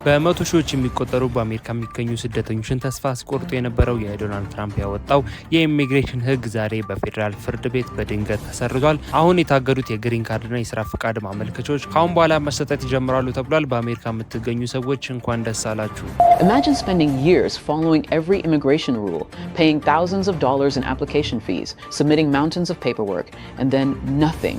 በመቶ ሺዎች የሚቆጠሩ በአሜሪካ የሚገኙ ስደተኞችን ተስፋ አስቆርጦ የነበረው የዶናልድ ትራምፕ ያወጣው የኢሚግሬሽን ሕግ ዛሬ በፌዴራል ፍርድ ቤት በድንገት ተሰርዟል። አሁን የታገዱት የግሪን ካርድና የስራ ፍቃድ ማመልከቻዎች ከአሁን በኋላ መሰጠት ይጀምራሉ ተብሏል። በአሜሪካ የምትገኙ ሰዎች እንኳን ደስ አላችሁ። Imagine spending years following every immigration rule, paying thousands of dollars in application fees, submitting mountains of paperwork, and then nothing.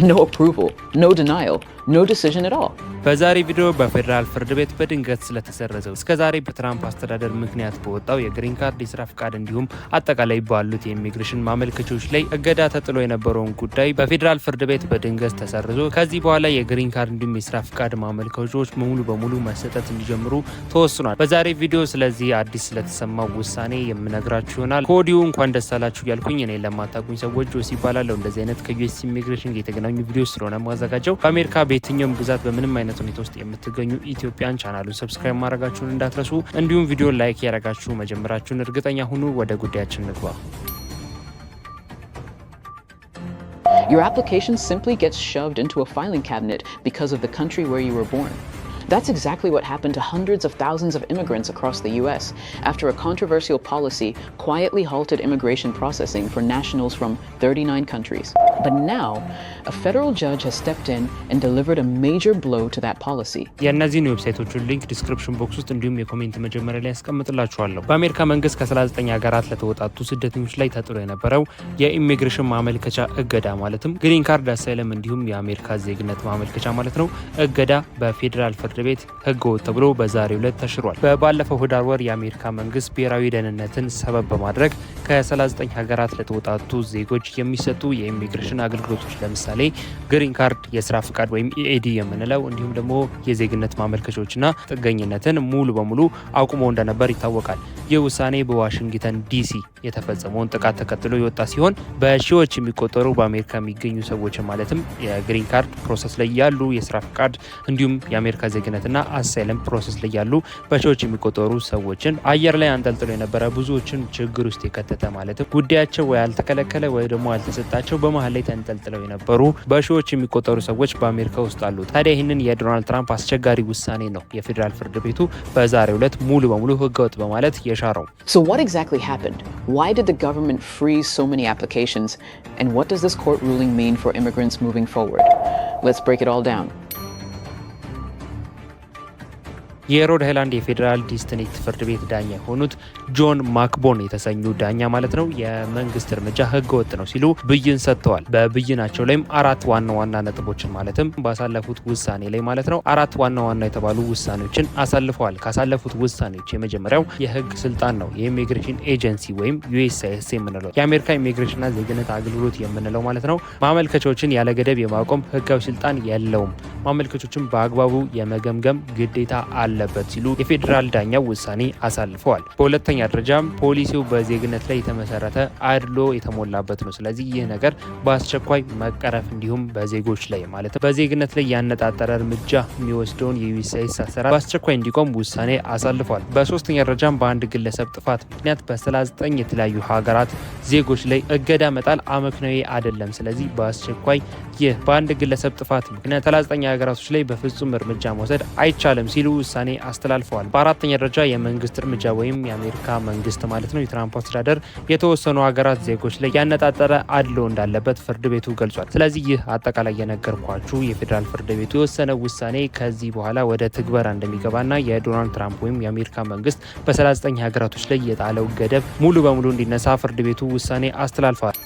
No approval, no denial, no decision at all. በዛሬ ቪዲዮ በፌዴራል ፍርድ ቤት በድንገት ስለተሰረዘው እስከዛሬ በትራምፕ አስተዳደር ምክንያት በወጣው የግሪን ካርድ የስራ ፍቃድ እንዲሁም አጠቃላይ ባሉት የኢሚግሬሽን ማመልከቻዎች ላይ እገዳ ተጥሎ የነበረውን ጉዳይ በፌዴራል ፍርድ ቤት በድንገት ተሰርዞ ከዚህ በኋላ የግሪን ካርድ እንዲሁም የስራ ፍቃድ ማመልከቻዎች ሙሉ በሙሉ መሰጠት እንዲጀምሩ ተወስኗል። በዛሬ ቪዲዮ ስለዚህ አዲስ ስለተሰማው ውሳኔ የምነግራችሁ ይሆናል። ከወዲሁ እንኳን ደስ አላችሁ ያልኩኝ እኔ ለማታውቁኝ ሰዎች ጆሲ ይባላለሁ። እንደዚህ አይነት ከዩኤስ ኢሚግሬሽን የተገናኙ ቪዲዮ ስለሆነ ማዘጋጀው በአሜሪካ በየትኛውም ግዛት በምንም አይነት ሁኔታ ውስጥ የምትገኙ ኢትዮጵያን ቻናሉን ሰብስክራይብ ማድረጋችሁን እንዳትረሱ፣ እንዲሁም ቪዲዮ ላይክ ያደረጋችሁ መጀመራችሁን እርግጠኛ ሁኑ። ወደ ጉዳያችን እንግባ። Your application simply gets shoved into a filing cabinet because of the country where you were born. That's exactly what happened to hundreds of thousands of immigrants across the US after a controversial policy quietly halted immigration processing for nationals from 39 countries. But now, a federal judge has stepped in and delivered a major blow to that policy. የእነዚህን ዌብሳይቶችን ሊንክ ዲስክሪፕሽን ቦክስ ውስጥ እንዲሁም የኮሜንት መጀመሪያ ላይ ያስቀምጥላችኋለሁ። በአሜሪካ መንግስት ከ39 ሀገራት ለተወጣጡ ስደተኞች ላይ ተጥሎ የነበረው የኢሚግሬሽን ማመልከቻ እገዳ ማለትም ግሪን ካርድ፣ አሳይለም እንዲሁም የአሜሪካ ዜግነት ማመልከቻ ማለት ነው እገዳ በፌዴራል ፍርድ ቤት ህገወጥ ተብሎ በዛሬው ዕለት ተሽሯል። በባለፈው ህዳር ወር የአሜሪካ መንግስት ብሔራዊ ደህንነትን ሰበብ በማድረግ ከ39 ሀገራት ለተወጣጡ ዜጎች የሚሰጡ የኢሚግሬሽን አገልግሎቶች ለምሳሌ ግሪን ካርድ፣ የስራ ፍቃድ ወይም ኢኤዲ የምንለው እንዲሁም ደግሞ የዜግነት ማመልከቻዎችና ጥገኝነትን ሙሉ በሙሉ አቁሞ እንደነበር ይታወቃል። ይህ ውሳኔ በዋሽንግተን ዲሲ የተፈጸመውን ጥቃት ተከትሎ የወጣ ሲሆን በሺዎች የሚቆጠሩ በአሜሪካ የሚገኙ ሰዎች ማለትም የግሪን ካርድ ፕሮሰስ ላይ ያሉ፣ የስራ ፍቃድ እንዲሁም የአሜሪካ ዜግነትና አሳይለም ፕሮሰስ ላይ ያሉ በሺዎች የሚቆጠሩ ሰዎችን አየር ላይ አንጠልጥሎ የነበረ ብዙዎችን ችግር ውስጥ የከተተ ማለትም ጉዳያቸው ወይ ያልተከለከለ ወይ ደግሞ ያልተሰጣቸው በመሀል ላይ ተንጠልጥለው የነበሩ በሺዎች የሚቆጠሩ ሰዎች በአሜሪካ ውስጥ አሉ። ታዲያ ይህንን የዶናልድ ትራምፕ አስቸጋሪ ውሳኔ ነው የፌዴራል ፍርድ ቤቱ በዛሬው ዕለት ሙሉ በሙሉ ህገወጥ በማለት የሻረው። So what exactly happened? Why did the government freeze so many applications? And what does this court ruling mean for immigrants moving forward? Let's break it all down. የሮድ ሃይላንድ የፌዴራል ዲስትሪክት ፍርድ ቤት ዳኛ የሆኑት ጆን ማክቦን የተሰኙ ዳኛ ማለት ነው የመንግስት እርምጃ ህገወጥ ነው ሲሉ ብይን ሰጥተዋል። በብይናቸው ላይም አራት ዋና ዋና ነጥቦችን ማለትም ባሳለፉት ውሳኔ ላይ ማለት ነው አራት ዋና ዋና የተባሉ ውሳኔዎችን አሳልፈዋል። ካሳለፉት ውሳኔዎች የመጀመሪያው የህግ ስልጣን ነው። የኢሚግሬሽን ኤጀንሲ ወይም ዩኤስሲአይኤስ የምንለው የአሜሪካ ኢሚግሬሽንና ዜግነት አገልግሎት የምንለው ማለት ነው ማመልከቻዎችን ያለ ገደብ የማቆም ህጋዊ ስልጣን የለውም። ማመልከቻዎችን በአግባቡ የመገምገም ግዴታ አለበት ሲሉ የፌዴራል ዳኛው ውሳኔ አሳልፈዋል። በሁለተኛ ደረጃም ፖሊሲው በዜግነት ላይ የተመሰረተ አድሎ የተሞላበት ነው። ስለዚህ ይህ ነገር በአስቸኳይ መቀረፍ እንዲሁም በዜጎች ላይ ማለት በዜግነት ላይ ያነጣጠረ እርምጃ የሚወስደውን የዩኤስሲአይኤስ አሰራር በአስቸኳይ እንዲቆም ውሳኔ አሳልፈዋል። በሶስተኛ ደረጃም በአንድ ግለሰብ ጥፋት ምክንያት በ39 የተለያዩ ሀገራት ዜጎች ላይ እገዳ መጣል አመክንዮአዊ አይደለም። ስለዚህ በአስቸኳይ ይህ በአንድ ግለሰብ ጥፋት ምክንያት 39 ሀገራቶች ላይ በፍጹም እርምጃ መውሰድ አይቻልም ሲሉ ውሳኔ አስተላልፈዋል። በአራተኛ ደረጃ የመንግስት እርምጃ ወይም የአሜሪካ መንግስት ማለት ነው የትራምፕ አስተዳደር የተወሰኑ ሀገራት ዜጎች ላይ ያነጣጠረ አድሎ እንዳለበት ፍርድ ቤቱ ገልጿል። ስለዚህ ይህ አጠቃላይ የነገርኳችሁ የፌዴራል ፍርድ ቤቱ የወሰነ ውሳኔ ከዚህ በኋላ ወደ ትግበራ እንደሚገባና የዶናልድ ትራምፕ ወይም የአሜሪካ መንግስት በ39 ሀገራቶች ላይ የጣለው ገደብ ሙሉ በሙሉ እንዲነሳ ፍርድ ቤቱ ውሳኔ አስተላልፈዋል።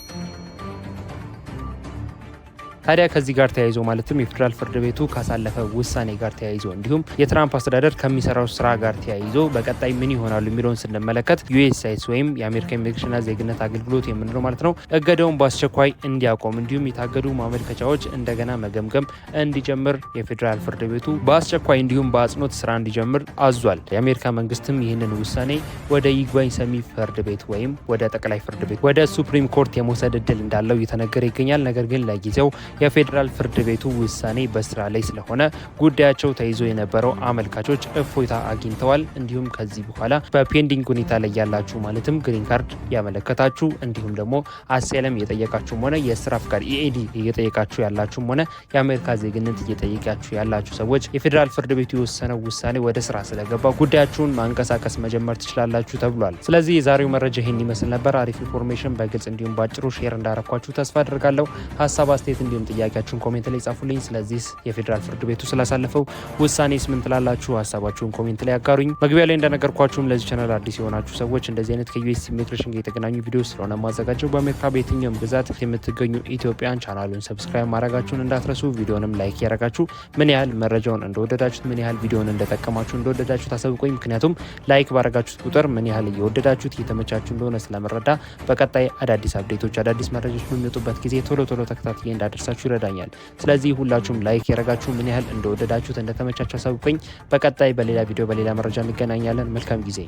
ታዲያ ከዚህ ጋር ተያይዞ ማለትም የፌዴራል ፍርድ ቤቱ ካሳለፈ ውሳኔ ጋር ተያይዞ እንዲሁም የትራምፕ አስተዳደር ከሚሰራው ስራ ጋር ተያይዞ በቀጣይ ምን ይሆናሉ የሚለውን ስንመለከት ዩኤስሲአይኤስ ወይም የአሜሪካ ኢሚግሬሽንና ዜግነት አገልግሎት የምንለው ማለት ነው እገዳውን በአስቸኳይ እንዲያቆም እንዲሁም የታገዱ ማመልከቻዎች እንደገና መገምገም እንዲጀምር የፌዴራል ፍርድ ቤቱ በአስቸኳይ እንዲሁም በአጽንኦት ስራ እንዲጀምር አዟል። የአሜሪካ መንግስትም ይህንን ውሳኔ ወደ ይግባኝ ሰሚ ፍርድ ቤት ወይም ወደ ጠቅላይ ፍርድ ቤት ወደ ሱፕሪም ኮርት የመውሰድ እድል እንዳለው እየተነገረ ይገኛል። ነገር ግን ለጊዜው የፌዴራል ፍርድ ቤቱ ውሳኔ በስራ ላይ ስለሆነ ጉዳያቸው ተይዞ የነበረው አመልካቾች እፎይታ አግኝተዋል። እንዲሁም ከዚህ በኋላ በፔንዲንግ ሁኔታ ላይ ያላችሁ ማለትም ግሪን ካርድ ያመለከታችሁ እንዲሁም ደግሞ አሳይለም እየጠየቃችሁም ሆነ የስራ ፍቃድ ኢኤዲ እየጠየቃችሁ ያላችሁም ሆነ የአሜሪካ ዜግነት እየጠየቃችሁ ያላችሁ ሰዎች የፌዴራል ፍርድ ቤቱ የወሰነው ውሳኔ ወደ ስራ ስለገባ ጉዳያችሁን ማንቀሳቀስ መጀመር ትችላላችሁ ተብሏል። ስለዚህ የዛሬው መረጃ ይህን ይመስል ነበር። አሪፍ ኢንፎርሜሽን በግልጽ እንዲሁም ባጭሩ ሼር እንዳረኳችሁ ተስፋ አድርጋለሁ። ሀሳብ አስተያየት እንዲሁም ጥያቄያችሁን ኮሜንት ላይ ጻፉልኝ። ስለዚህ የፌዴራል ፍርድ ቤቱ ስላሳለፈው ውሳኔስ ምን ትላላችሁ? ሀሳባችሁን ኮሜንት ላይ አጋሩኝ። መግቢያ ላይ እንደነገርኳችሁም ለዚህ ቻናል አዲስ የሆናችሁ ሰዎች እንደዚህ አይነት ከዩኤስ ኢሚግሬሽን ጋር የተገናኙ ቪዲዮ ስለሆነ ማዘጋጀው በአሜሪካ በየትኛውም ግዛት የምትገኙ ኢትዮጵያን ቻናሉን ሰብስክራይብ ማድረጋችሁን እንዳትረሱ። ቪዲዮንም ላይክ ያደረጋችሁ ምን ያህል መረጃውን እንደወደዳችሁት ምን ያህል ቪዲዮውን እንደጠቀማችሁ እንደወደዳችሁት አሳውቁኝ። ምክንያቱም ላይክ ባረጋችሁት ቁጥር ምን ያህል እየወደዳችሁት እየተመቻችሁ እንደሆነ ስለመረዳ በቀጣይ አዳዲስ አፕዴቶች አዳዲስ መረጃዎች በሚወጡበት ጊዜ ቶሎ ተከታትዬ እንዳደርሳችሁ ይረዳኛል። ስለዚህ ሁላችሁም ላይክ ያደረጋችሁ ምን ያህል እንደወደዳችሁት እንደተመቻችሁ አሳውቁኝ። በቀጣይ በሌላ ቪዲዮ በሌላ መረጃ እንገናኛለን። መልካም ጊዜ